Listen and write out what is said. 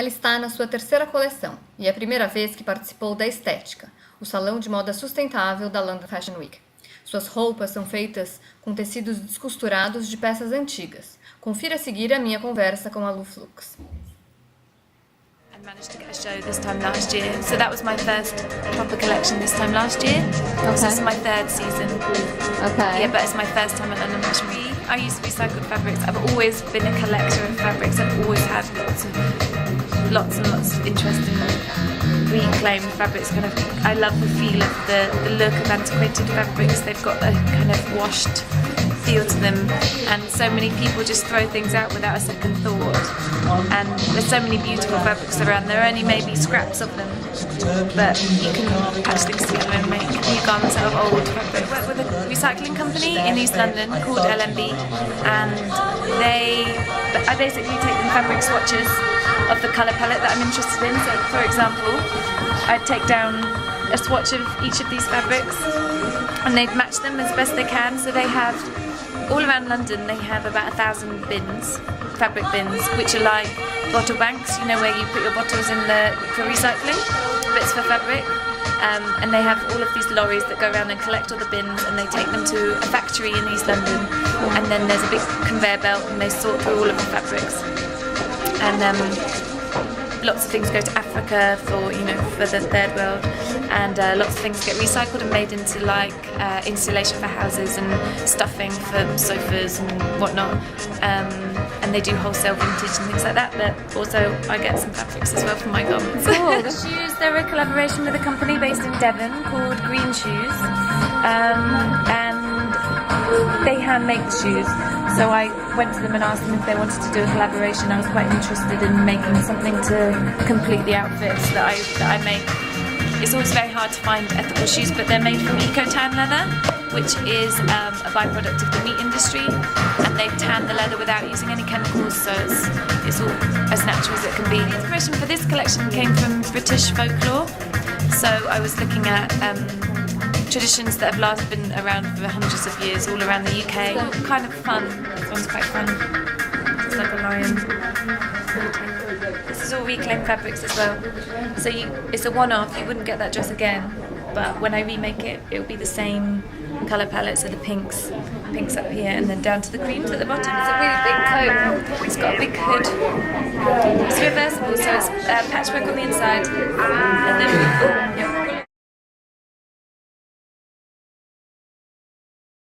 Ela está na sua terceira coleção e é a primeira vez que participou da Estethica, o salão de moda sustentável da London Fashion Week. Suas roupas são feitas com tecidos descosturados de peças antigas. Confira a seguir a minha conversa com a Lu Flux. I managed to get a show this time last year, so that was my first proper collection this time last year. Okay. So this is my third season. Okay. Yeah, but it's my first time at London Fashion Week. I use recycled fabrics. I've always been a collector of fabrics. I've always had lots and lots of interest in reclaimed fabrics. I love the feel of the look of antiquated fabrics. They've got a kind of washed feel to them, and so many people just throw things out without a second thought. And there's so many beautiful fabrics around. There are only maybe scraps of them, but you can patch things together and make new garments out of old fabric. I work with a recycling company in East London called LFW, and I basically take them fabric swatches of the colour palette that I'm interested in. So, for example, I'd take down a swatch of each of these fabrics, and they'd match them as best they can. So they have, all around London, they have about 1,000 bins, fabric bins, which are like bottle banks, you know, where you put your bottles in for recycling, bits for fabric. And they have all of these lorries that go around and collect all the bins, and they take them to a factory in East London, and then there's a big conveyor belt and they sort through all of the fabrics. And lots of things go to Africa for the third world, and lots of things get recycled and made into like insulation for houses and stuffing for sofas and whatnot. And they do wholesale vintage and things like that, but also I get some fabrics as well for my garments. Cool. The shoes, they're a collaboration with a company based in Devon called Green Shoes, and they hand make the shoes. So I went to them and asked them if they wanted to do a collaboration. I was quite interested in making something to complete the outfits that I make. It's always very hard to find ethical shoes, but they're made from eco-tan leather, which is a byproduct of the meat industry, and they tan the leather without using any chemicals, so it's all as natural as it can be. The inspiration for this collection came from British folklore, so I was looking at traditions that have been around for hundreds of years all around the UK. So kind of fun. This one's quite fun. It's like a lion. This is all reclaimed fabrics as well. So it's a one-off. You wouldn't get that dress again. But when I remake it, it'll be the same colour palette. So the pinks up here, and then down to the creams at the bottom. It's a really big coat. It's got a big hood. It's reversible, so it's patchwork on the inside, and then